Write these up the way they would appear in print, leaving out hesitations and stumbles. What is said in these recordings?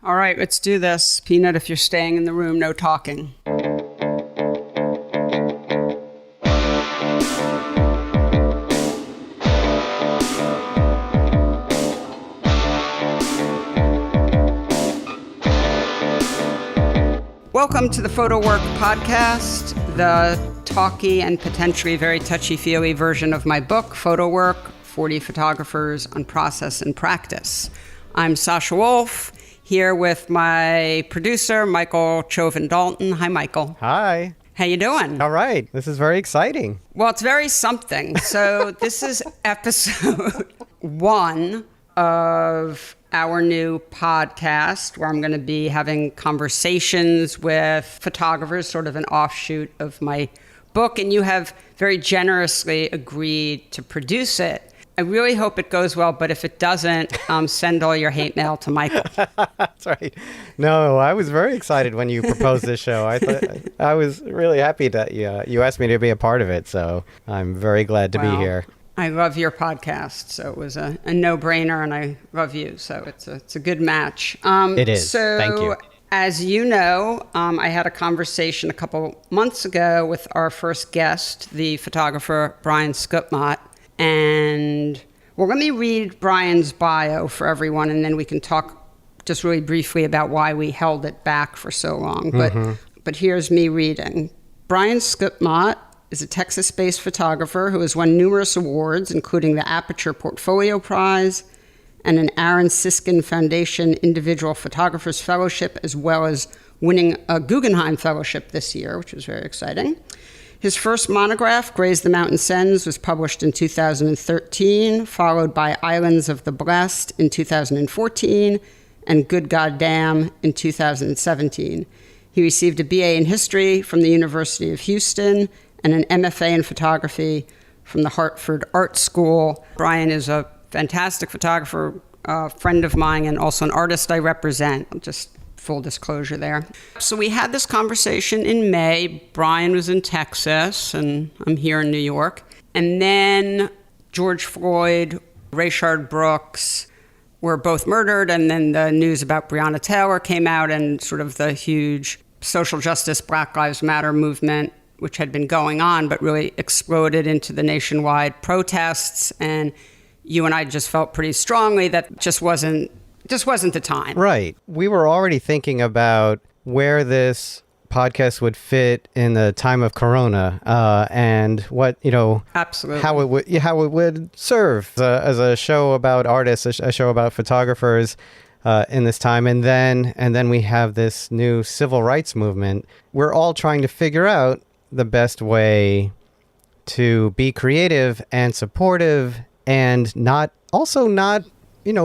All right, let's do this. Peanut, if you're staying in the room, no talking. Welcome to the Photo Work Podcast, the talky and potentially very touchy-feely version of my book, Photo Work, 40 Photographers on Process and Practice. I'm Sasha Wolf, here with my producer, Michael Chauvin-Dalton. Hi, Michael. Hi. How you doing? All right. This is very exciting. Well, it's very something. So this is episode 1 of our new podcast, where I'm going to be having conversations with photographers, sort of an offshoot of my book. And you have very generously agreed to produce it. I really hope it goes well, but if it doesn't, send all your hate mail to Michael. That's right. No, I was very excited when you proposed this show. I was really happy that you asked me to be a part of it, so I'm very glad to be here. I love your podcast, so it was a no-brainer, and I love you, so it's a good match. It is. So, thank you. As you know, I had a conversation a couple months ago with our first guest, the photographer Bryan Schutmaat. And well, let me read Bryan's bio for everyone, and then we can talk just really briefly about why we held it back for so long. But here's me reading. Bryan Schutmaat is a Texas-based photographer who has won numerous awards, including the Aperture Portfolio Prize and an Aaron Siskin Foundation Individual Photographers Fellowship, as well as winning a Guggenheim Fellowship this year, which was very exciting. His first monograph, Graze the Mountain Sends, was published in 2013, followed by Islands of the Blessed in 2014 and Good Goddamn in 2017. He received a BA in History from the University of Houston and an MFA in Photography from the Hartford Art School. Bryan is a fantastic photographer, a friend of mine, and also an artist I represent. Just full disclosure there. So we had this conversation in May. Bryan was in Texas, and I'm here in New York. And then George Floyd, Rayshard Brooks were both murdered, and then the news about Breonna Taylor came out, and sort of the huge social justice Black Lives Matter movement, which had been going on, but really exploded into the nationwide protests. And you and I just felt pretty strongly that just wasn't the time. Right. We were already thinking about where this podcast would fit in the time of Corona, and what, Absolutely. how it would serve as a show about artists, a show about photographers in this time. And then we have this new civil rights movement. We're all trying to figure out the best way to be creative and supportive and not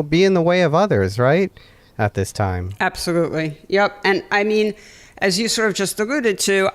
be in the way of others, right? At this time. Absolutely. Yep. And I mean, as you sort of just alluded to,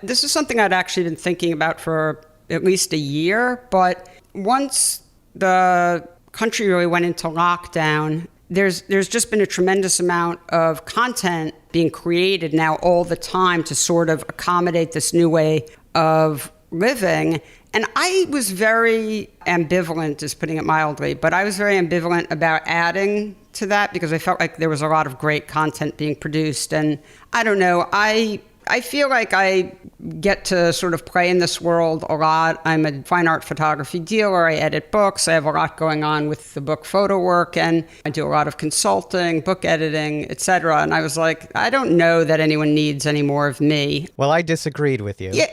this is something I'd actually been thinking about for at least a year. But once the country really went into lockdown, there's just been a tremendous amount of content being created now all the time to sort of accommodate this new way of living. And I was very ambivalent, just putting it mildly, but I was very ambivalent about adding to that because I felt like there was a lot of great content being produced. And I don't know, I feel like I get to sort of play in this world a lot. I'm a fine art photography dealer. I edit books. I have a lot going on with the book Photo Work, and I do a lot of consulting, book editing, etc. And I was like, I don't know that anyone needs any more of me. Well, I disagreed with you. Yeah.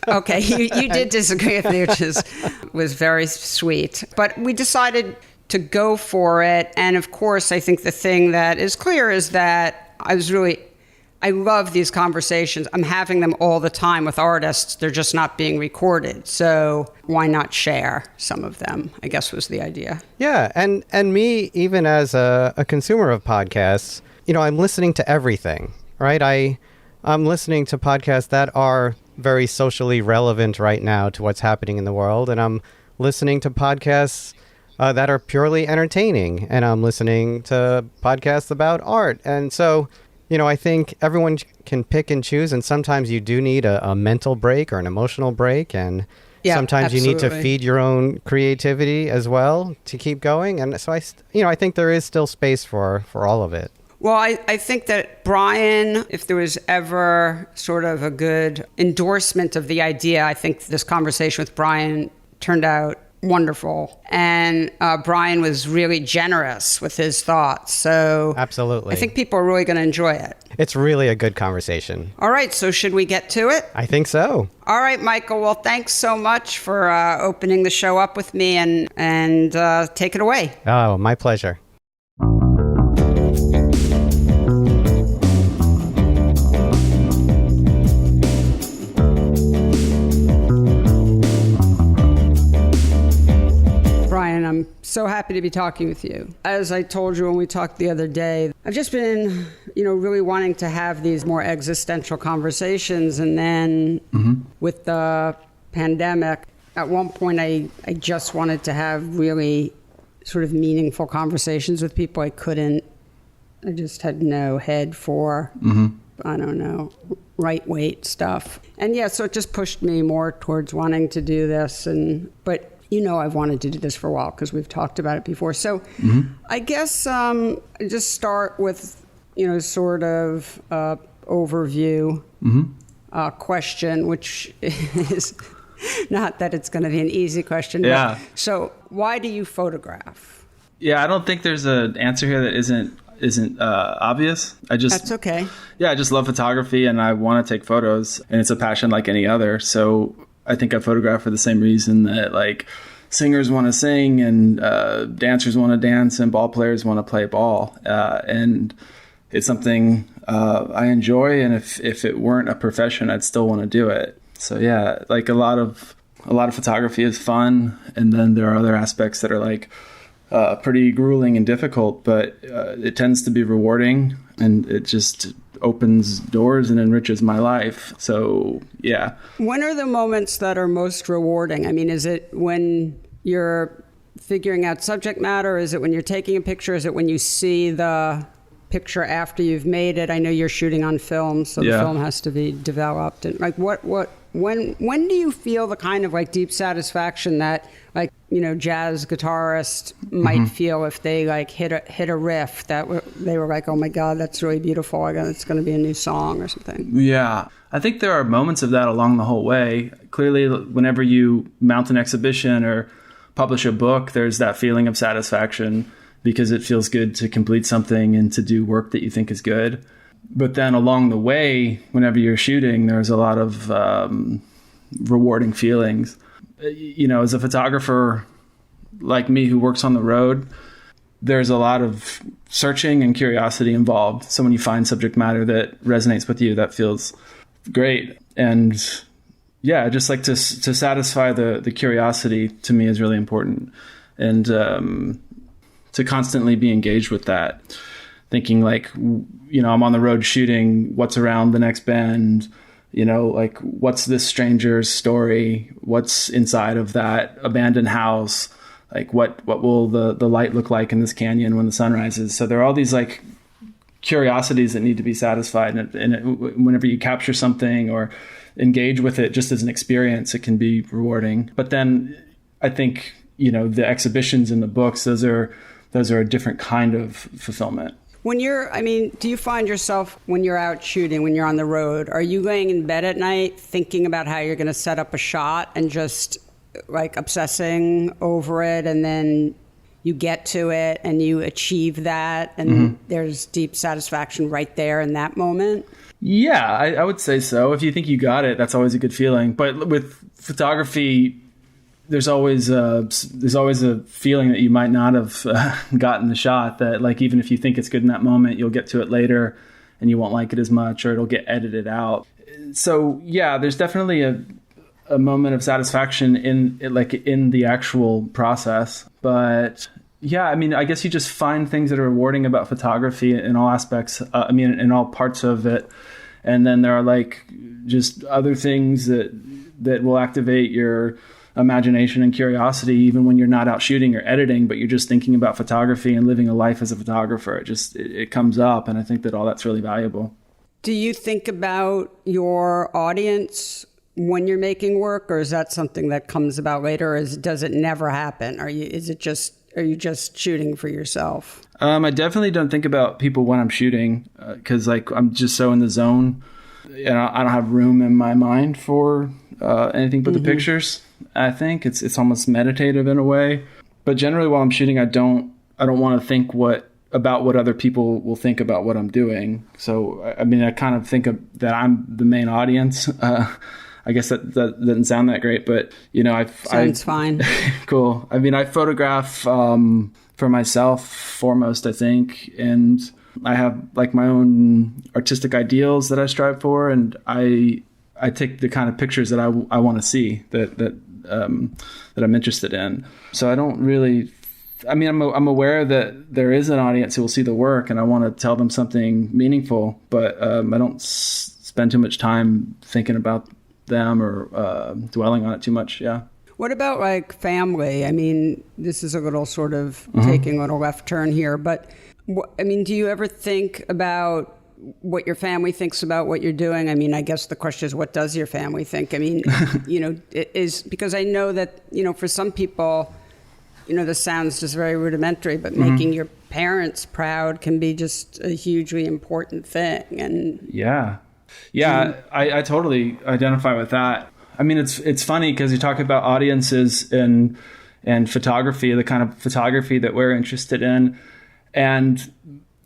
Okay, you did disagree with me, which was very sweet. But we decided to go for it. And of course, I think the thing that is clear is that I love these conversations. I'm having them all the time with artists. They're just not being recorded. So why not share some of them, I guess was the idea. Yeah. And me, even as a consumer of podcasts, I'm listening to everything, right? I'm listening to podcasts that are very socially relevant right now to what's happening in the world. And I'm listening to podcasts that are purely entertaining. And I'm listening to podcasts about art. And so I think everyone can pick and choose, and sometimes you do need a mental break or an emotional break, and sometimes absolutely. You need to feed your own creativity as well to keep going. And so I think there is still space for all of it. Well, I think that Bryan, if there was ever sort of a good endorsement of the idea, I think this conversation with Bryan turned out wonderful. And Bryan was really generous with his thoughts. So Absolutely. I think people are really going to enjoy it. It's really a good conversation. All right. So should we get to it? I think so. All right, Michael. Well, thanks so much for opening the show up with me and take it away. Oh, my pleasure. Bryan, I'm so happy to be talking with you. As I told you when we talked the other day, I've just been, really wanting to have these more existential conversations. And then with the pandemic, at one point I just wanted to have really sort of meaningful conversations with people. I just had no head for, I don't know, right weight stuff. And yeah, so it just pushed me more towards wanting to do this. But I've wanted to do this for a while because we've talked about it before. So I guess just start with, sort of overview question, which is not that it's going to be an easy question. Yeah. So why do you photograph? Yeah, I don't think there's an answer here that isn't obvious. That's okay. Yeah, I just love photography and I want to take photos, and it's a passion like any other. So I think I photograph for the same reason that like singers want to sing and dancers want to dance and ball players want to play ball. And it's something I enjoy. And if it weren't a profession, I'd still want to do it. So yeah, like a lot of photography is fun. And then there are other aspects that are like pretty grueling and difficult, but it tends to be rewarding, and it just opens doors and enriches my life. So yeah. When are the moments that are most rewarding? I mean, is it when you're figuring out subject matter? Is it when you're taking a picture? Is it when you see the picture after you've made it? I know you're shooting on film, so the film has to be developed. And like when do you feel the kind of like deep satisfaction that like, jazz guitarist might feel if they like hit a riff that they were like, oh my God, that's really beautiful. It's going to be a new song or something. Yeah. I think there are moments of that along the whole way. Clearly, whenever you mount an exhibition or publish a book, there's that feeling of satisfaction because it feels good to complete something and to do work that you think is good. But then along the way, whenever you're shooting, there's a lot of rewarding feelings. As a photographer like me who works on the road, there's a lot of searching and curiosity involved. So when you find subject matter that resonates with you, that feels great. And yeah, just like to satisfy the curiosity to me is really important. And to constantly be engaged with that, thinking like, I'm on the road shooting, what's around the next bend, like what's this stranger's story? What's inside of that abandoned house? Like what will the light look like in this canyon when the sun rises? So there are all these like curiosities that need to be satisfied. And whenever you capture something or engage with it just as an experience, it can be rewarding. But then I think, the exhibitions and the books, those are a different kind of fulfillment. Do you find yourself when you're out shooting, when you're on the road, are you laying in bed at night thinking about how you're going to set up a shot and just like obsessing over it, and then you get to it and you achieve that and there's deep satisfaction right there in that moment? Yeah, I would say so. If you think you got it, that's always a good feeling. But with photography, there's always a feeling that you might not have gotten the shot, that like even if you think it's good in that moment, you'll get to it later and you won't like it as much, or it'll get edited out. So yeah, there's definitely a moment of satisfaction in the actual process. But yeah, I guess you just find things that are rewarding about photography in all aspects. In all parts of it. And then there are like just other things that will activate your imagination and curiosity, even when you're not out shooting or editing, but you're just thinking about photography and living a life as a photographer. It comes up, and I think that all that's really valuable. Do you think about your audience when you're making work, or is that something that comes about later, or does it never happen? Is it just are you just shooting for yourself? I definitely don't think about people when I'm shooting because like I'm just so in the zone. And I don't have room in my mind for anything but the pictures. I think it's almost meditative in a way. But generally, while I'm shooting, I don't want to think about what other people will think about what I'm doing. So I mean, I kind of think that I'm the main audience. I guess that doesn't sound that great, but you know, sounds fine. Cool. I mean, I photograph for myself foremost, I think, and I have like my own artistic ideals that I strive for, and I take the kind of pictures that I want to see that I'm interested in. So I don't really. I mean, I'm aware that there is an audience who will see the work, and I want to tell them something meaningful, but I don't spend too much time thinking about them or dwelling on it too much. Yeah. What about like family? I mean, this is a little sort of taking a little left turn here, but I mean, do you ever think about what your family thinks about what you're doing? I mean, I guess the question is, what does your family think? I mean, you know, it is because I know that, you know, for some people, you know, this sounds just very rudimentary, but making your parents proud can be just a hugely important thing. And yeah, I totally identify with that. I mean, it's funny because you talk about audiences and photography, the kind of photography that we're interested in, and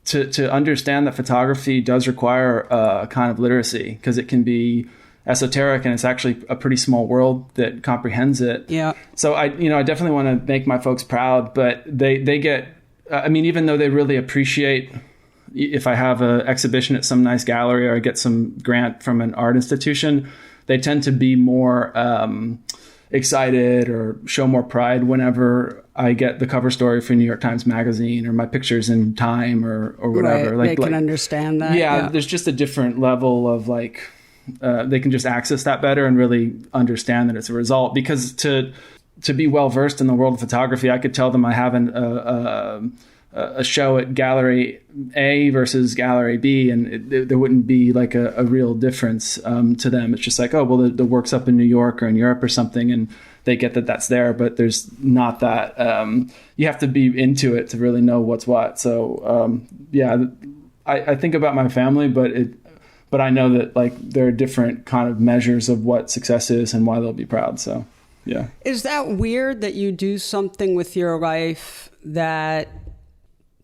to understand that photography does require a kind of literacy because it can be esoteric and it's actually a pretty small world that comprehends it. Yeah. So I definitely want to make my folks proud, but they get, I mean, even though they really appreciate if I have an exhibition at some nice gallery or I get some grant from an art institution, they tend to be more excited or show more pride whenever I get the cover story for New York Times Magazine or my pictures in Time or whatever. Right. They can understand that. Yeah, there's just a different level of like, they can just access that better and really understand that it's a result. Because to be well versed in the world of photography, I could tell them I have a show at Gallery A versus Gallery B, and there wouldn't be like a real difference to them. It's just like, oh, well, the work's up in New York or in Europe or something, and they get that that's there, but there's not that. You have to be into it to really know what's what. So I think about my family, but I know that like there are different kind of measures of what success is and why they'll be proud. So yeah. Is that weird that you do something with your life that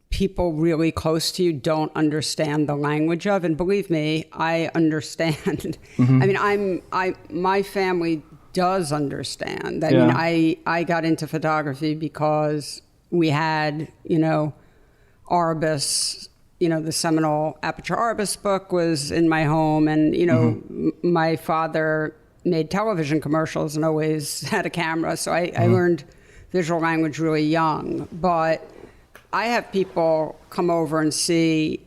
people really close to you don't understand the language of? And believe me, I understand. I mean, my family does understand. I mean, I got into photography because we had, you know, Arbus, you know, the seminal Aperture Arbus book was in my home, and, you know, my father made television commercials and always had a camera. So I learned visual language really young. But I have people come over and see,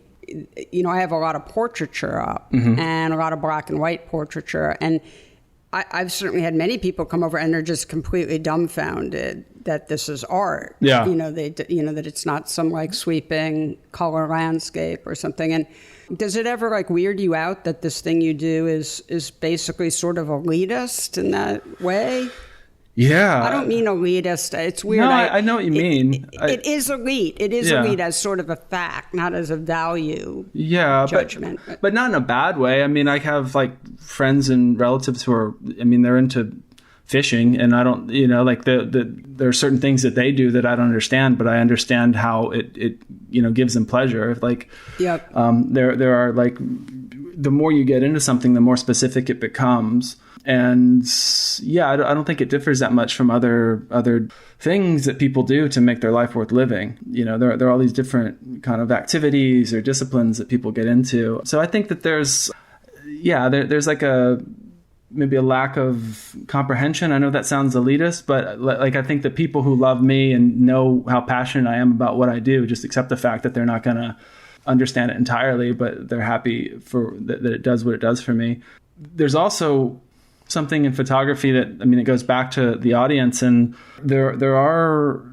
you know, I have a lot of portraiture up and a lot of black and white portraiture. And I've certainly had many people come over and they're just completely dumbfounded that this is art. Yeah. You know, that it's not some like sweeping color landscape or something. And does it ever like weird you out that this thing you do is basically sort of elitist in that way? Yeah. I don't mean elitist. It's weird. No, I know what you mean. It is elite. It is elite as sort of a fact, not as a value judgment. But not in a bad way. I mean, I have like friends and relatives who are, I mean, they're into fishing, and I don't, you know, like there are certain things that they do that I don't understand, but I understand how it you know, gives them pleasure. Like, there are like, the more you get into something, the more specific it becomes. And yeah, I don't think it differs that much from other things that people do to make their life worth living. You know, there are all these different kind of activities or disciplines that people get into. So I think that there's like maybe a lack of comprehension. I know that sounds elitist, but like I think that people who love me and know how passionate I am about what I do just accept the fact that they're not going to understand it entirely, but they're happy for that it does what it does for me. There's also something in photography that, I mean, it goes back to the audience, and there are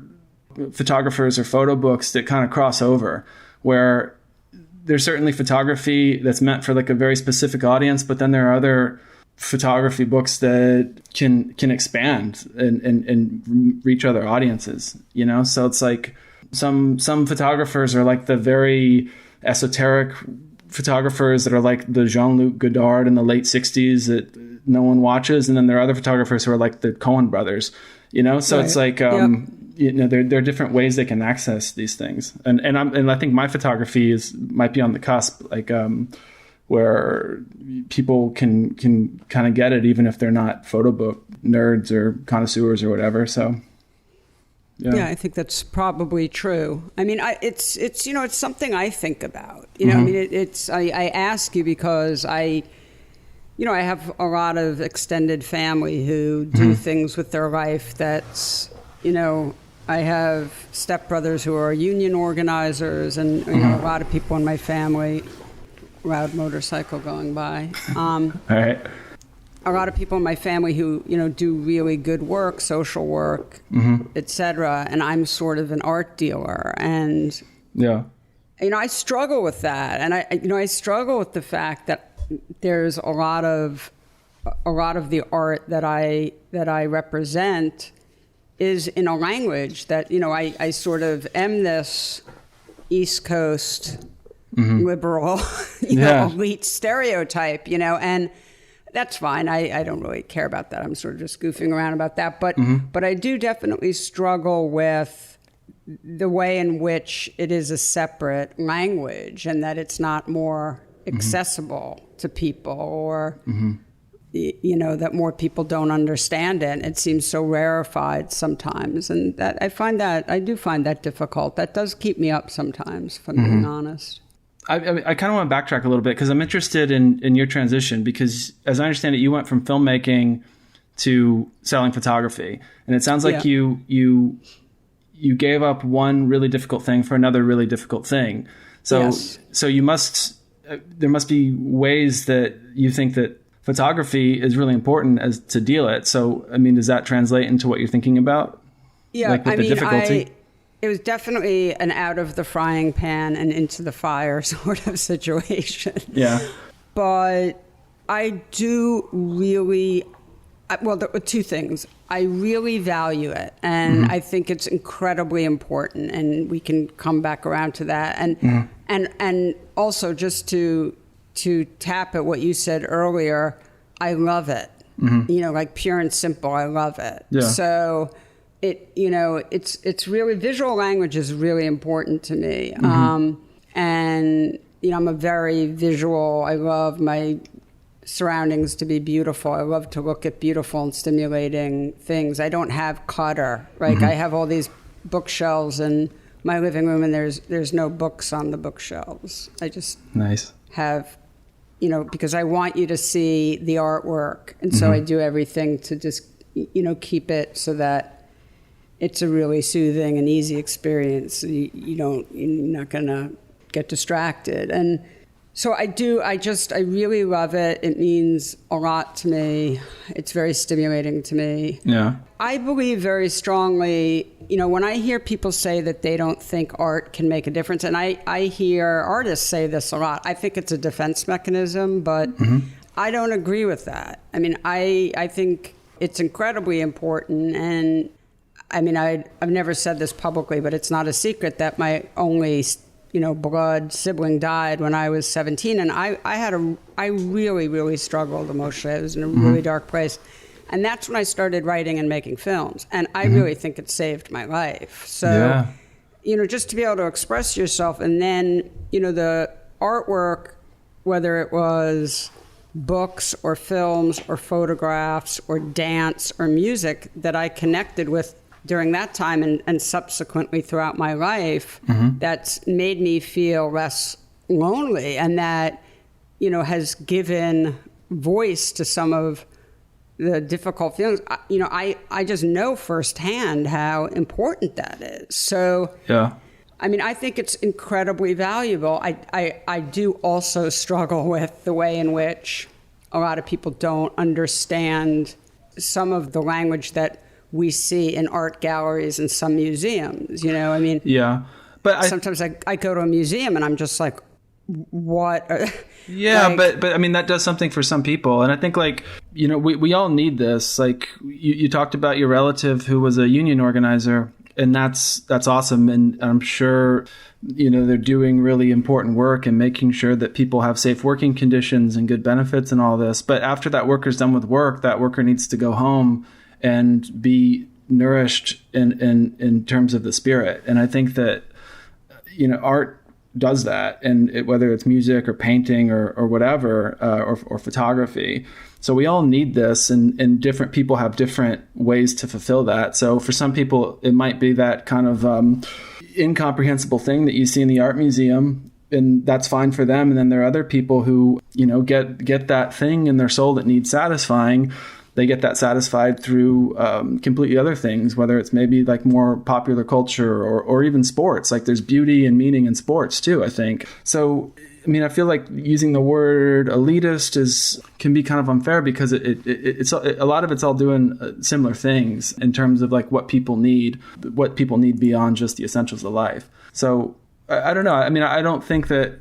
photographers or photo books that kind of cross over, where there's certainly photography that's meant for like a very specific audience, but then there are other photography books that can expand and reach other audiences, you know? So it's like some photographers are like the very esoteric photographers that are like the Jean-Luc Godard in the late 60s that no one watches. And then there are other photographers who are like the Coen brothers, you know? So it's like, you know, there are different ways they can access these things. And I think my photography might be on the cusp, like, where people can kind of get it, even if they're not photo book nerds or connoisseurs or whatever. So, yeah, I think that's probably true. I mean, it's you know, it's something I think about. You know, I mean, I ask you because I have a lot of extended family who do things with their life that's, you know, I have stepbrothers who are union organizers, and you know, a lot of people in my family. Loud motorcycle going by. All right. A lot of people in my family who, you know, do really good work, social work, etc. And I'm sort of an art dealer, and you know, I struggle with that, and I struggle with the fact that there's a lot of the art that I represent is in a language that, you know, I sort of am this East Coast. Liberal, you know, elite stereotype, you know, and that's fine. I don't really care about that. I'm sort of just goofing around about that. But I do definitely struggle with the way in which it is a separate language and that it's not more accessible to people, or, you know, that more people don't understand it. It seems so rarefied sometimes. And that I do find that difficult. That does keep me up sometimes, if I'm being honest. I kind of want to backtrack a little bit because I'm interested in your transition, because as I understand it, you went from filmmaking to selling photography, and it sounds like you gave up one really difficult thing for another really difficult thing. So there must be ways that you think that photography is really important as to deal it. So I mean, does that translate into what you're thinking about? Yeah, like with the difficulty? It was definitely an out of the frying pan and into the fire sort of situation. Yeah. But I do really, well, there were two things. I really value it, and I think it's incredibly important, and we can come back around to that. And also just to tap at what you said earlier, I love it. You know, like pure and simple, I love it. Yeah. So it, you know, it's really, visual language is really important to me. And, you know, I'm a very visual, I love my surroundings to be beautiful. I love to look at beautiful and stimulating things. I don't have clutter. Like I have all these bookshelves in my living room, and there's no books on the bookshelves. I just have, you know, because I want you to see the artwork. And so I do everything to just, you know, keep it so that it's a really soothing and easy experience. You're not going to get distracted. And so I really love it. It means a lot to me. It's very stimulating to me. Yeah. I believe very strongly, you know, when I hear people say that they don't think art can make a difference, and I hear artists say this a lot, I think it's a defense mechanism, but I don't agree with that. I mean, I think it's incredibly important, and I mean, I've never said this publicly, but it's not a secret that my only, you know, blood sibling died when I was 17, and I really, really struggled emotionally. I was in a really dark place, and that's when I started writing and making films, and I really think it saved my life. So, you know, just to be able to express yourself, and then, you know, the artwork, whether it was books or films or photographs or dance or music that I connected with during that time and subsequently throughout my life, that's made me feel less lonely, and that, you know, has given voice to some of the difficult feelings. You know, I just know firsthand how important that is. So, I mean, I think it's incredibly valuable. I do also struggle with the way in which a lot of people don't understand some of the language that we see in art galleries and some museums, you know, I mean, but sometimes I go to a museum and I'm just like, what? Yeah, Like, but I mean, that does something for some people. And I think, like, we all need this. Like, you talked about your relative who was a union organizer, and that's awesome. And I'm sure, they're doing really important work and making sure that people have safe working conditions and good benefits and all this. But after that worker's done with work, that worker needs to go home and be nourished in terms of the spirit. And I think that, art does that, and whether it's music or painting or whatever, or photography. So we all need this, and different people have different ways to fulfill that. So for some people, it might be that kind of incomprehensible thing that you see in the art museum, and that's fine for them. And then there are other people who, get that thing in their soul that needs satisfying. They get that satisfied through completely other things, whether it's maybe like more popular culture or even sports. Like there's beauty and meaning in sports too, I think. So, I mean, I feel like using the word elitist can be kind of unfair, because it's a lot of it's all doing similar things in terms of like what people need beyond just the essentials of life. So I don't know. I mean, I don't think that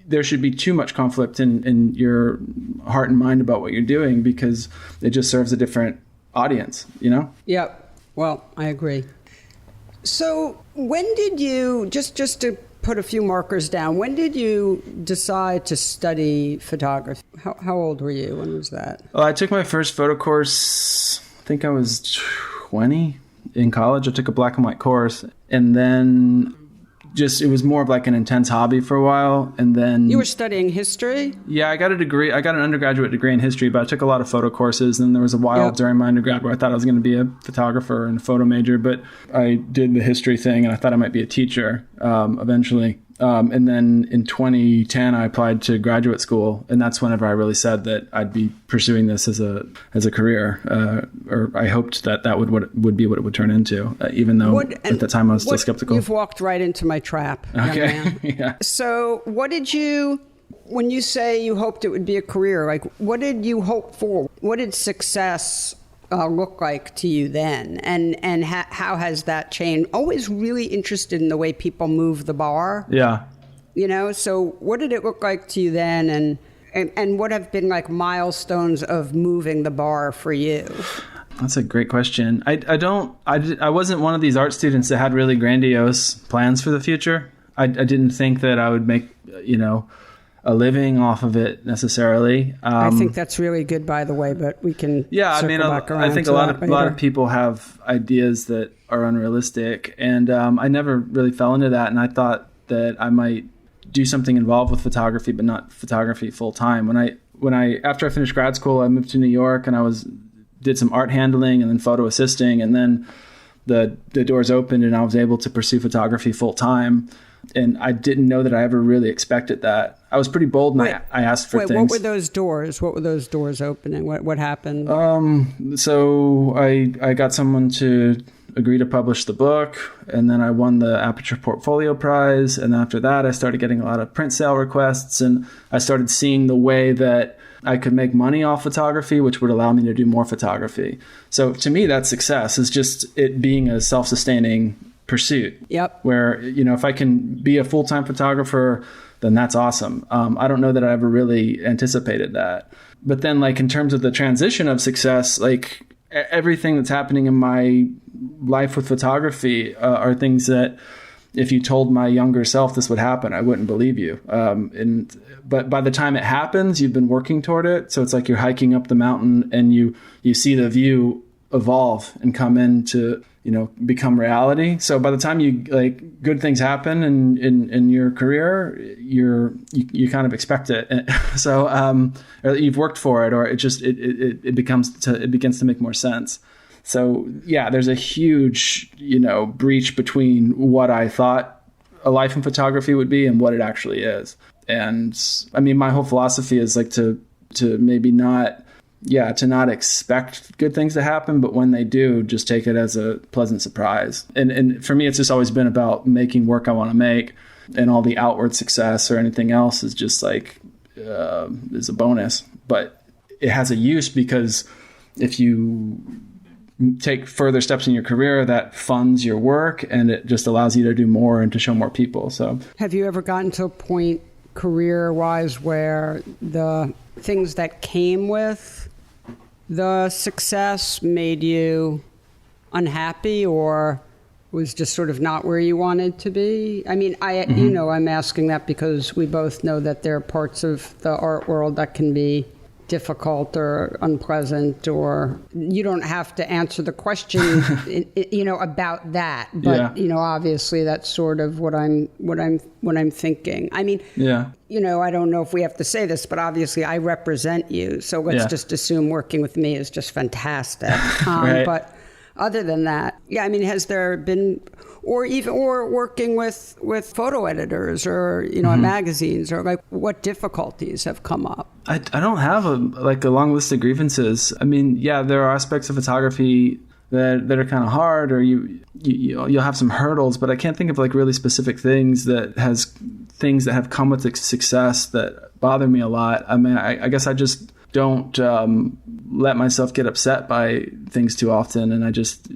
there should be too much conflict in your heart and mind about what you're doing, because it just serves a different audience, Yep. Well, I agree. So when did you, just to put a few markers down, when did you decide to study photography? How old were you? When was that? Well, I took my first photo course, I think I was 20 in college. I took a black and white course, and then it was more of like an intense hobby for a while. And then you were studying history? Yeah, I got a degree. I got an undergraduate degree in history, but I took a lot of photo courses. And there was a while during my undergrad where I thought I was going to be a photographer and a photo major, but I did the history thing, and I thought I might be a teacher eventually. And then in 2010, I applied to graduate school, and that's whenever I really said that I'd be pursuing this as a career, or I hoped that would be what it would turn into, even though at the time I was still skeptical. You've walked right into my trap, young man. Yeah. So when you say you hoped it would be a career, like what did you hope for? What did success look like to you then, and how has that changed? Always really interested in the way people move the bar. Yeah. So what did it look like to you then, and what have been like milestones of moving the bar for you? That's a great question. I wasn't one of these art students that had really grandiose plans for the future. I didn't think that I would make, a living off of it necessarily. I think that's really good, by the way, but we can back around. I think a lot of people have ideas that are unrealistic, and I never really fell into that. And I thought that I might do something involved with photography, but not photography full time. After I finished grad school, I moved to New York, and did some art handling and then photo assisting, and then the doors opened and I was able to pursue photography full time. And I didn't know that I ever really expected that. I was pretty bold, and I asked for things. What were those doors? What were those doors opening? What happened? So I got someone to agree to publish the book, and then I won the Aperture Portfolio Prize. And after that, I started getting a lot of print sale requests, and I started seeing the way that I could make money off photography, which would allow me to do more photography. So to me, that's success, is just it being a self-sustaining pursuit. Yep. Where, if I can be a full-time photographer, then that's awesome. I don't know that I ever really anticipated that. But then, like, in terms of the transition of success, like everything that's happening in my life with photography are things that if you told my younger self this would happen, I wouldn't believe you. But by the time it happens, you've been working toward it. So it's like you're hiking up the mountain, and you see the view evolve and come into, become reality. So by the time good things happen in your career, you kind of expect it. So, or you've worked for it, or it begins to make more sense. So yeah, there's a huge, breach between what I thought a life in photography would be and what it actually is. And I mean, my whole philosophy is like to maybe not, to not expect good things to happen, but when they do, just take it as a pleasant surprise. And for me, it's just always been about making work I want to make, and all the outward success or anything else is just like, is a bonus, but it has a use, because if you take further steps in your career, that funds your work, and it just allows you to do more and to show more people. So have you ever gotten to a point career-wise where the things that came with the success made you unhappy or was just sort of not where you wanted to be? I mean, I'm asking that because we both know that there are parts of the art world that can be difficult or unpleasant, or you don't have to answer the question, about that. But, obviously that's sort of what I'm thinking. I mean, I don't know if we have to say this, but obviously I represent you. So let's just assume working with me is just fantastic. Right. But other than that, has there been, or working with photo editors or, at magazines, or like what difficulties have come up? I don't have a long list of grievances. I mean, there are aspects of photography that are kind of hard, or you'll have some hurdles, but I can't think of really specific things that have come with the success that bother me a lot. I mean, I guess I just don't let myself get upset by things too often, and I just,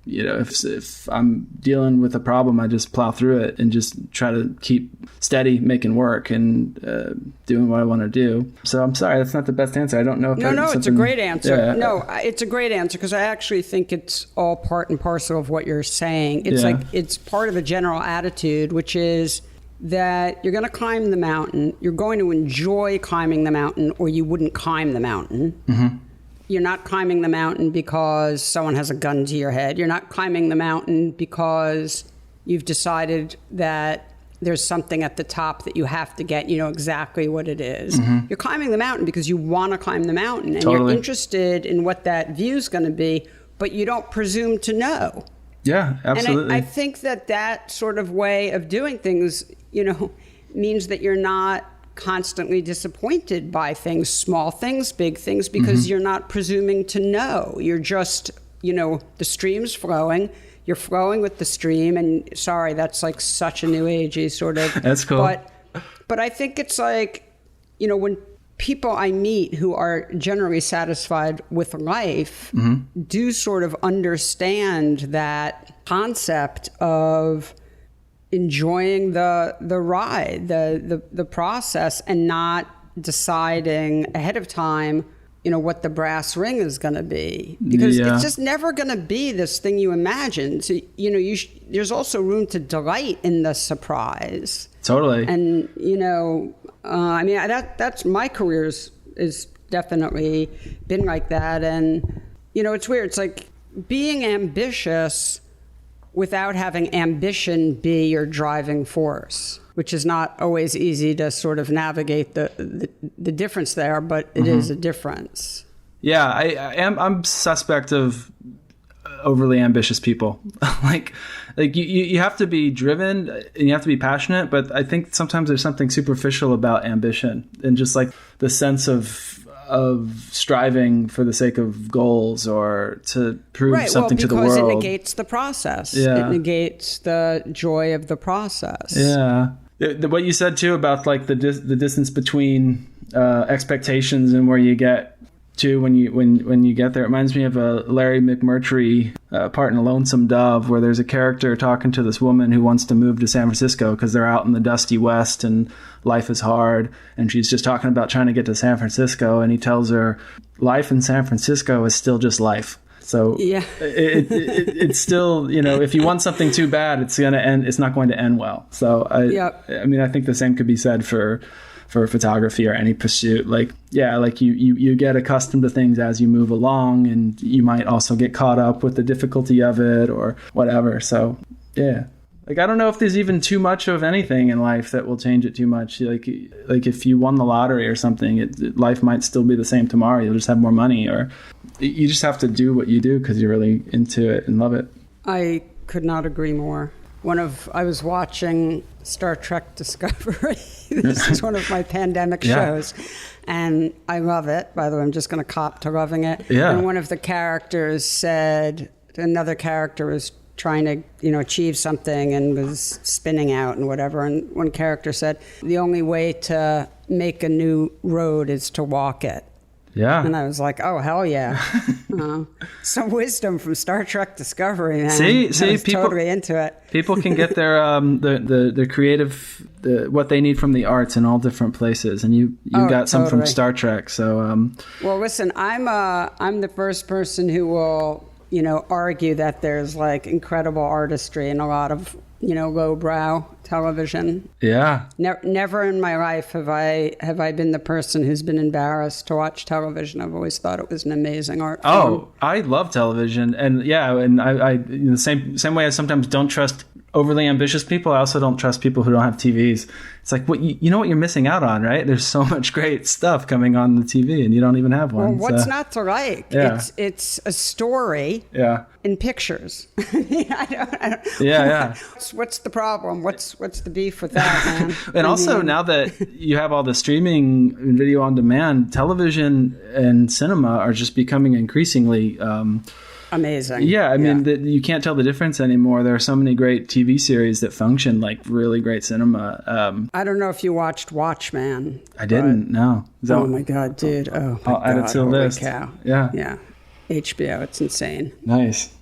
if I'm dealing with a problem, I just plow through it and just try to keep steady, making work, and doing what I want to do. So I'm sorry, that's not the best answer. I don't know if it's a great answer. Yeah. No, it's a great answer because I actually think it's all part and parcel of what you're saying. It's it's part of a general attitude, which is that you're going to climb the mountain, you're going to enjoy climbing the mountain, or you wouldn't climb the mountain. Mm-hmm. You're not climbing the mountain because someone has a gun to your head. You're not climbing the mountain because you've decided that there's something at the top that you have to get, you know exactly what it is. Mm-hmm. You're climbing the mountain because you want to climb the mountain, and you're interested in what that view is going to be, but you don't presume to know. Yeah, absolutely. And I think that sort of way of doing things, means that you're not constantly disappointed by things, small things, big things, because you're not presuming to know. You're just, the stream's flowing. You're flowing with the stream. And sorry, that's like such a new agey sort of. That's cool. But I think it's like, when people I meet who are generally satisfied with life do sort of understand that concept of enjoying the ride, the process, and not deciding ahead of time, what the brass ring is going to be, because it's just never going to be this thing you imagine. So, there's also room to delight in the surprise. Totally. And, that's my career is definitely been like that. And, it's weird. It's like being ambitious without having ambition be your driving force, which is not always easy to sort of navigate the difference there, but it is a difference. Yeah, I'm suspect of overly ambitious people. like you have to be driven and you have to be passionate, but I think sometimes there's something superficial about ambition and just like the sense of striving for the sake of goals or to prove something to the world. Because it negates the process. Yeah. It negates the joy of the process. Yeah. What you said too about like the distance between expectations and where you get to when you get there, it reminds me of a Larry McMurtry part in A Lonesome Dove, where there's a character talking to this woman who wants to move to San Francisco because they're out in the dusty West and life is hard, and she's just talking about trying to get to San Francisco, and he tells her life in San Francisco is still just life. So it's still, if you want something too bad, it's not going to end well. So I think the same could be said for photography or any pursuit. You get accustomed to things as you move along, and you might also get caught up with the difficulty of it or whatever. So I don't know if there's even too much of anything in life that will change it too much. Like if you won the lottery or something, life might still be the same tomorrow. You'll just have more money, or you just have to do what you do because you're really into it and love it. I could not agree more. I was watching Star Trek Discovery. This is one of my pandemic shows, and I love it. By the way, I'm just going to cop to loving it. Yeah. And one of the characters said, another character was trying to, achieve something and was spinning out and whatever. And one character said, the only way to make a new road is to walk it. Yeah. And I was like, oh, hell yeah. Some wisdom from Star Trek Discovery, man. See, I was people totally into it. People can get their creative what they need from the arts in all different places, and you got some from totally. Star Trek. So Well, listen, I'm the first person who will, argue that there's like incredible artistry in a lot of, lowbrow television. yeah. Never in my life have I been the person who's been embarrassed to watch television. I've always thought it was an amazing art form. Oh, I love television, and I in the same way I sometimes don't trust overly ambitious people, I also don't trust people who don't have TVs. It's like, what you know what you're missing out on, right? There's so much great stuff coming on the TV, and you don't even have one. Well, what's not to like? Yeah. It's a story in pictures. I don't, Yeah. What's the problem? What's the beef with that, man? And also, now that you have all the streaming and video on demand, television and cinema are just becoming increasingly amazing. Yeah, I mean, you can't tell the difference anymore. There are so many great TV series that function like really great cinema. I don't know if you watched Watchmen. I didn't, no. Oh my God, dude. Oh my I'll add it to the Holy list. cow. Yeah. HBO, it's insane. Nice.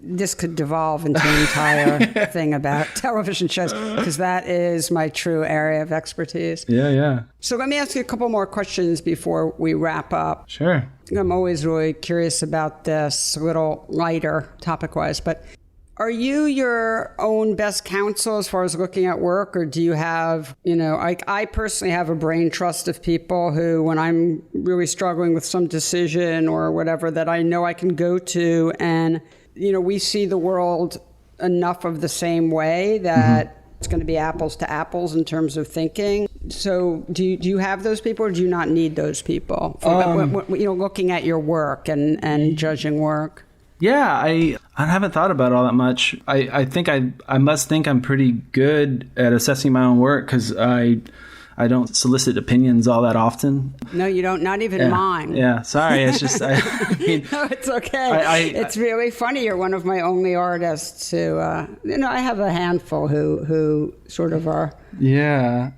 This could devolve into an entire thing about television shows, because that is my true area of expertise. Yeah. So let me ask you a couple more questions before we wrap up. Sure. I'm always really curious about this, a little lighter topic-wise, but are you your own best counsel as far as looking at work, or do you have, I personally have a brain trust of people who, when I'm really struggling with some decision or whatever, that I know I can go to, and, we see the world enough of the same way that it's going to be apples to apples in terms of thinking. So do you have those people, or do you not need those people looking at your work and judging work? Yeah, I haven't thought about it all that much. I think I must think I'm pretty good at assessing my own work, because I don't solicit opinions all that often. No, you don't. Not even mine. Yeah, sorry. It's just, no, it's okay. It's really funny. You're one of my only artists who, I have a handful who sort of are, yeah,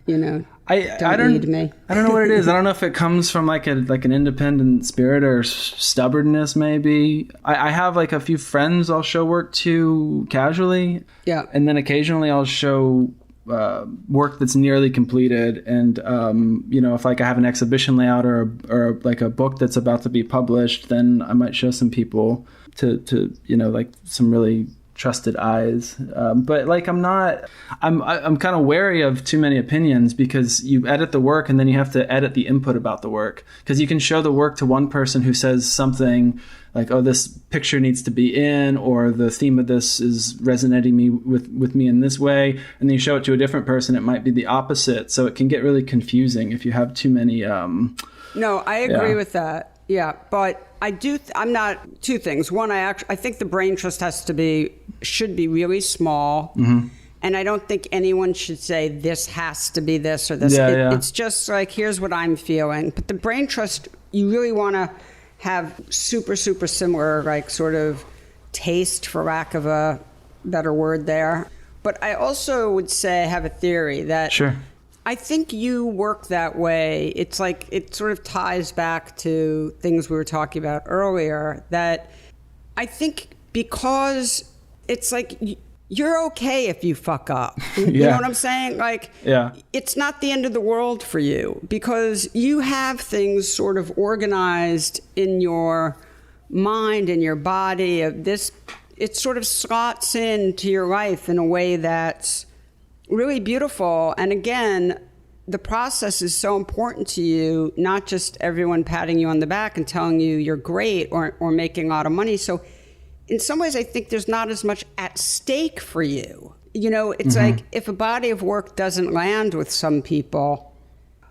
I don't need me. I don't know what it is. I don't know if it comes from like an independent spirit or stubbornness, maybe. I have like a few friends I'll show work to casually. Yeah. And then occasionally I'll show work that's nearly completed, and if like I have an exhibition layout or like a book that's about to be published, then I might show some people to like some really trusted eyes. But like I'm kind of wary of too many opinions, because you edit the work and then you have to edit the input about the work, because you can show the work to one person who says something like, oh, this picture needs to be in, or the theme of this is resonating with me in this way. And then you show it to a different person, it might be the opposite. So it can get really confusing if you have too many. No, I agree with that. Yeah. But I do, I'm not, two things. One, I think the brain trust should be really small. Mm-hmm. And I don't think anyone should say this has to be this or this. It's just like, here's what I'm feeling. But the brain trust, you really want to have super, super similar, like sort of taste, for lack of a better word there. But I also would say, have a theory that Sure. I think you work that way. It's like, it sort of ties back to things we were talking about earlier, that I think because it's like, you're okay if you fuck up. You know what I'm saying? Like, it's not the end of the world for you, because you have things sort of organized in your mind and your body. It sort of slots into your life in a way that's really beautiful. And again, the process is so important to you, not just everyone patting you on the back and telling you you're great or making a lot of money. So in some ways, I think there's not as much at stake for you. It's like, if a body of work doesn't land with some people,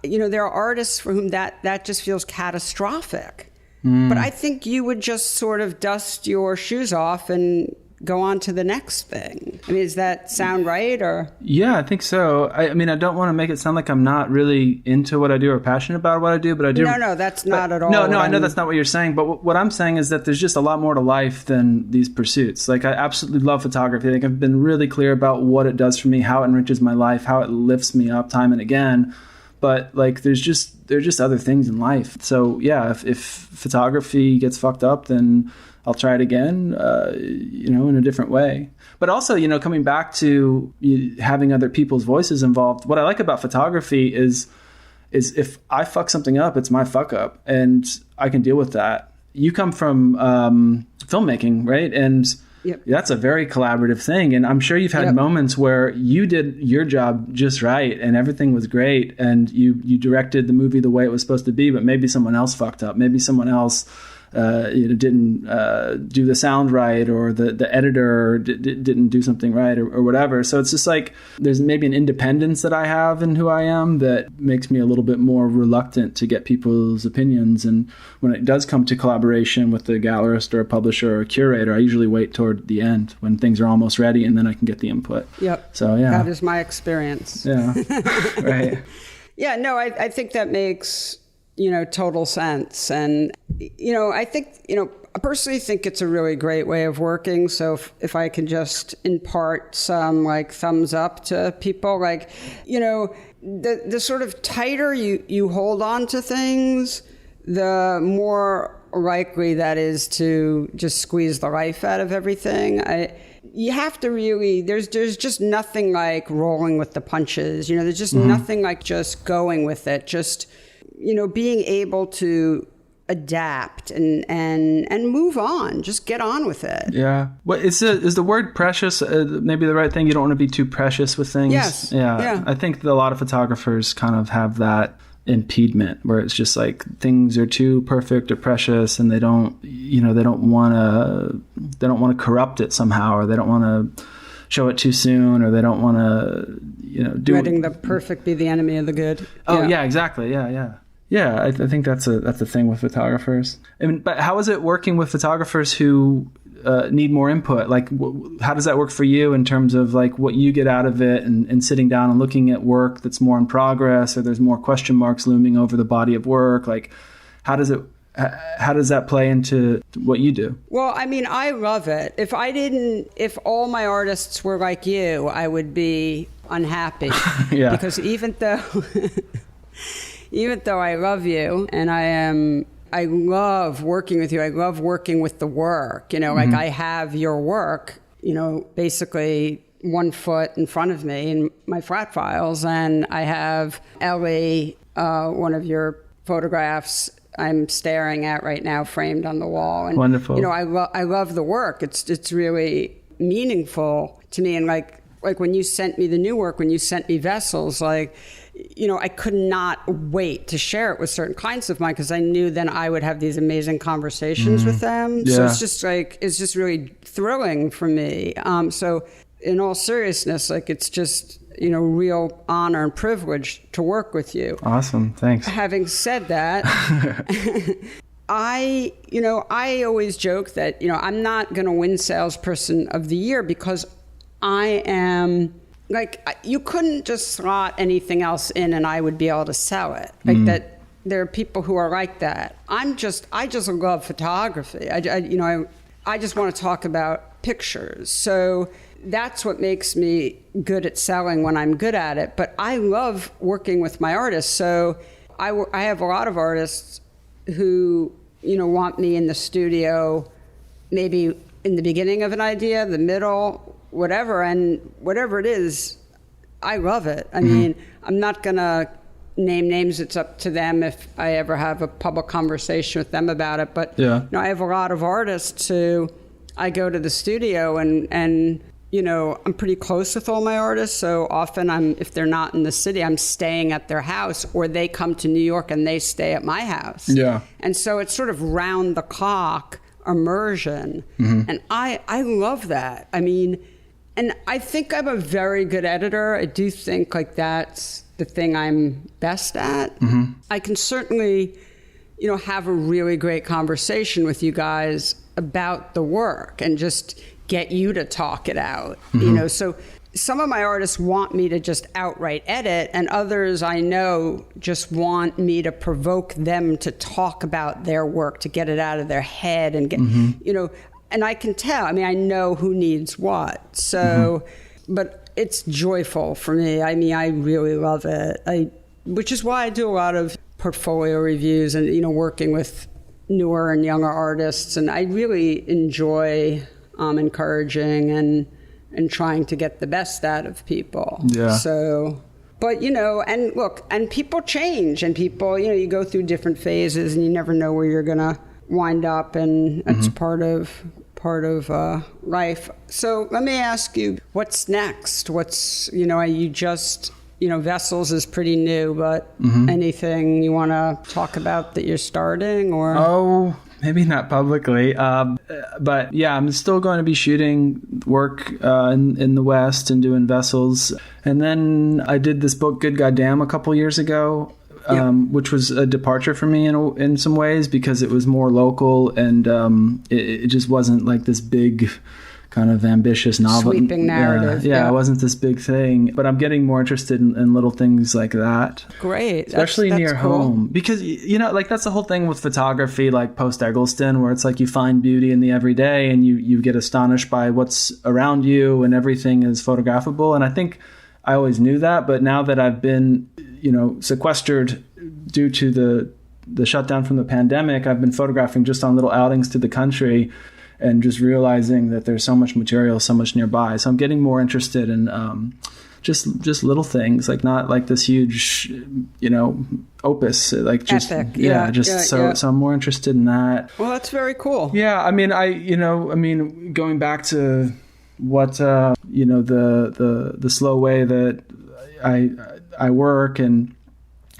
there are artists for whom that just feels catastrophic. But I think you would just sort of dust your shoes off and go on to the next thing. I mean, does that sound right? Or yeah, I think so. I mean, I don't want to make it sound like I'm not really into what I do or passionate about what I do, but I do. No, that's not at all. No, I know that's not what you're saying, but what I'm saying is that there's just a lot more to life than these pursuits. Like, I absolutely love photography. I think I've been really clear about what it does for me, how it enriches my life, how it lifts me up time and again. but like there's just other things in life. So yeah, if photography gets fucked up, then I'll try it again, in a different way. But also, coming back to having other people's voices involved, what I like about photography is if I fuck something up, it's my fuck up, and I can deal with that. You come from filmmaking, right? And Yep. that's a very collaborative thing. And I'm sure you've had moments where you did your job just right and everything was great, and you directed the movie the way it was supposed to be, but maybe someone else fucked up. Maybe someone else didn't do the sound right, or the editor didn't do something right, or whatever. So it's just like there's maybe an independence that I have in who I am that makes me a little bit more reluctant to get people's opinions. And when it does come to collaboration with a gallerist or a publisher or a curator, I usually wait toward the end when things are almost ready, and then I can get the input. Yep. So yeah, that is my experience. Yeah. Right. Yeah. No, I think that makes total sense. And, I think, I personally think it's a really great way of working. So if I can just impart some like thumbs up to people, like, the sort of tighter you hold on to things, the more likely that is to just squeeze the life out of everything. You have to really, there's just nothing like rolling with the punches. There's just nothing like just going with it. Just, being able to adapt and move on, just get on with it. Yeah. What is the word precious maybe the right thing? You don't want to be too precious with things. Yes. Yeah. I think that a lot of photographers kind of have that impediment where it's just like things are too perfect or precious, and they don't want to corrupt it somehow, or they don't want to show it too soon, or they don't want to do letting the perfect be the enemy of the good. Oh yeah, exactly. Yeah, I think that's a thing with photographers. But how is it working with photographers who need more input? Like, how does that work for you in terms of like what you get out of it, and sitting down and looking at work that's more in progress, or there's more question marks looming over the body of work? Like, how does that play into what you do? Well, I love it. If all my artists were like you, I would be unhappy. Yeah. Because even though I love you and I love working with you, I love working with the work, like I have your work, basically 1 foot in front of me in my flat files, and I have Ellie, one of your photographs I'm staring at right now, framed on the wall. And, wonderful. I love the work. It's really meaningful to me. And like when you sent me the new work, when you sent me Vessels, like, I could not wait to share it with certain clients of mine, because I knew then I would have these amazing conversations with them. Yeah. So it's just really thrilling for me. So in all seriousness, like it's just, real honor and privilege to work with you. Awesome. Thanks. Having said that, I always joke that, I'm not going to win Salesperson of the Year because I am like, you couldn't just slot anything else in and I would be able to sell it. Like that, there are people who are like that. I just love photography. I just want to talk about pictures. So that's what makes me good at selling when I'm good at it. But I love working with my artists. So I have a lot of artists who, want me in the studio, maybe in the beginning of an idea, the middle, whatever. And whatever it is, I love it. I mean, I'm not going to name names. It's up to them if I ever have a public conversation with them about it. But I have a lot of artists who I go to the studio and I'm pretty close with all my artists. So often if they're not in the city, I'm staying at their house, or they come to New York and they stay at my house. Yeah. And so it's sort of round the clock immersion. And I love that. And I think I'm a very good editor. I do think like that's the thing I'm best at. I can certainly, have a really great conversation with you guys about the work and just get you to talk it out. So some of my artists want me to just outright edit, and others I know just want me to provoke them to talk about their work, to get it out of their head and get, and I can tell, I know who needs what. So, but it's joyful for me. I really love it. which is why I do a lot of portfolio reviews and, working with newer and younger artists. And I really enjoy encouraging and trying to get the best out of people. Yeah. So, but, and look, and people change, and people, you go through different phases, and you never know where you're going to wind up, and that's part of life. So let me ask you, what's next? You just, Vessels is pretty new, but anything you want to talk about that you're starting, or? Oh, maybe not publicly. But yeah, I'm still going to be shooting work in the West and doing Vessels. And then I did this book, Good Goddamn, a couple years ago. Which was a departure for me in some ways, because it was more local, and it just wasn't like this big kind of ambitious novel. Sweeping narrative. Yeah, it wasn't this big thing. But I'm getting more interested in little things like that. Great. Especially that's near cool. home. Because, like that's the whole thing with photography, like post Eggleston, where it's like you find beauty in the everyday, and you get astonished by what's around you, and everything is photographable. And I think I always knew that, but now that I've been sequestered due to the shutdown from the pandemic, I've been photographing just on little outings to the country, and just realizing that there's so much material, so much nearby. So I'm getting more interested in just little things, like not like this huge, opus, like just epic. So I'm more interested in that. Well, that's very cool. Yeah, going back to what the slow way that I work, and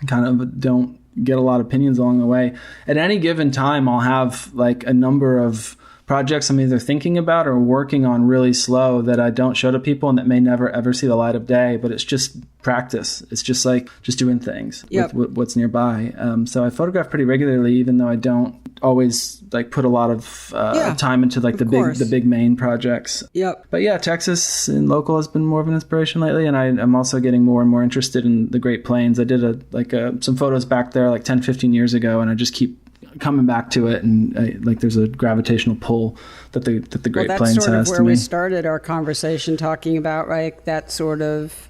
kind of don't get a lot of opinions along the way. At any given time, I'll have like a number of projects I'm either thinking about or working on really slow that I don't show to people, and that may never ever see the light of day, but it's just practice. It's just like just doing things with what's nearby. So I photograph pretty regularly, even though I don't always like put a lot of time into like the big main projects. Yep. But yeah, Texas and local has been more of an inspiration lately, and I'm also getting more and more interested in the Great Plains. I did some photos back there like 10, 15 years ago, and I just keep coming back to it, and there's a gravitational pull that the Great Plains has to me. That's sort of where we started our conversation, talking about that sort of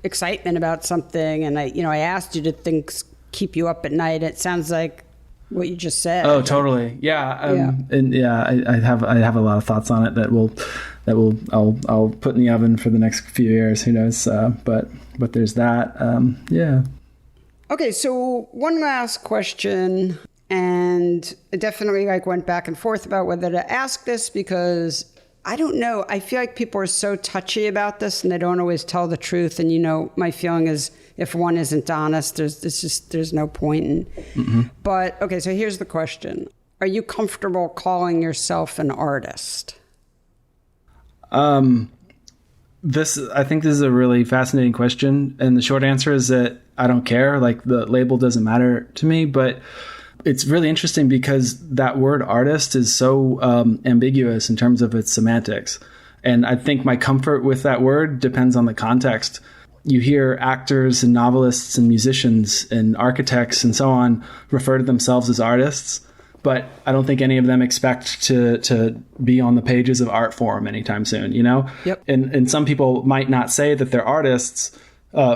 excitement about something. And I asked you, did things keep you up at night? It sounds like what you just said. Oh, totally. Yeah. And I have a lot of thoughts on it that I'll put in the oven for the next few years. Who knows? But there's that. Yeah. Okay. So one last question. And I definitely went back and forth about whether to ask this, because I don't know. I feel like people are so touchy about this, and they don't always tell the truth. And my feeling is, if one isn't honest, there's no point in. But okay, so here's the question: are you comfortable calling yourself an artist? I think this is a really fascinating question, and the short answer is that I don't care. Like, the label doesn't matter to me, but it's really interesting because that word artist is so ambiguous in terms of its semantics. And I think my comfort with that word depends on the context. You hear actors and novelists and musicians and architects and so on refer to themselves as artists, but I don't think any of them expect to be on the pages of Art Forum anytime soon, Yep. And some people might not say that they're artists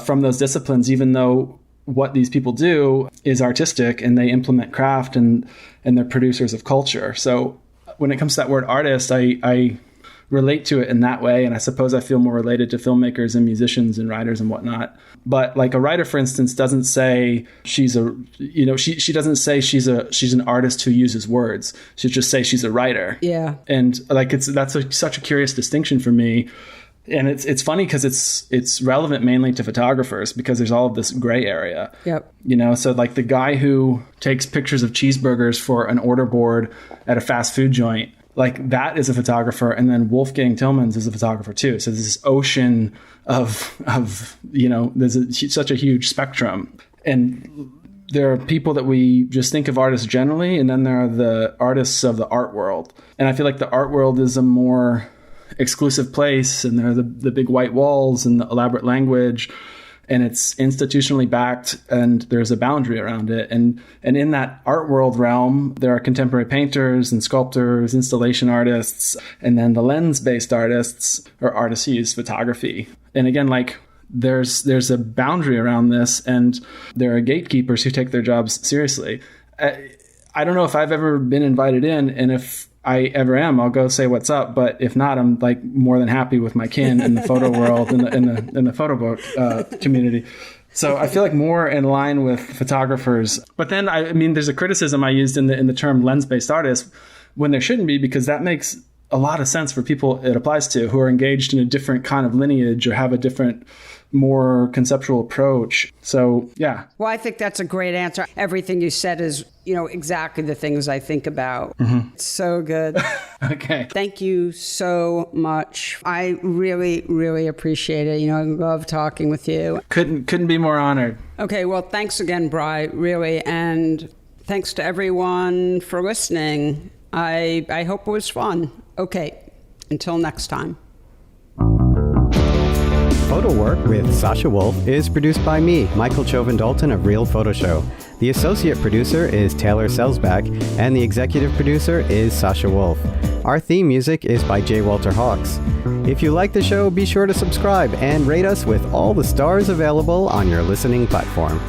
from those disciplines, even though what these people do is artistic, and they implement craft, and they're producers of culture. So when it comes to that word artist, I relate to it in that way. And I suppose I feel more related to filmmakers and musicians and writers and whatnot. But like a writer, for instance, doesn't say she doesn't say she's an artist who uses words. She just say she's a writer. Yeah. And that's such a curious distinction for me. And it's funny because it's relevant mainly to photographers, because there's all of this gray area. Yep. So like the guy who takes pictures of cheeseburgers for an order board at a fast food joint, like that is a photographer. And then Wolfgang Tillmans is a photographer too. So there's this ocean of there's such a huge spectrum. And there are people that we just think of artists generally, and then there are the artists of the art world. And I feel like the art world is a more exclusive place, and there are the big white walls and the elaborate language, and it's institutionally backed, and there's a boundary around it. And in that art world realm, there are contemporary painters and sculptors, installation artists, and then the lens-based artists, or artists who use photography. And again, like there's a boundary around this, and there are gatekeepers who take their jobs seriously. I don't know if I've ever been invited in, and if I ever am, I'll go say what's up. But if not, I'm like more than happy with my kin in the photo world, in the photo book community. So I feel like more in line with photographers. But then, I mean, there's a criticism I used in the term lens-based artist when there shouldn't be, because that makes a lot of sense for people it applies to who are engaged in a different kind of lineage or have a different, more conceptual approach. So, yeah. Well, I think that's a great answer. Everything you said is, exactly the things I think about. Mm-hmm. It's so good. Okay. Thank you so much. I really, really appreciate it. I love talking with you. Couldn't be more honored. Okay, well, thanks again, Bri, really. And thanks to everyone for listening. I hope it was fun. Okay, until next time. Photo Work with Sasha Wolf is produced by me, Michael Chauvin-Dalton of Real Photo Show. The associate producer is Taylor Selsback, and the executive producer is Sasha Wolf. Our theme music is by J. Walter Hawks. If you like the show, be sure to subscribe and rate us with all the stars available on your listening platform.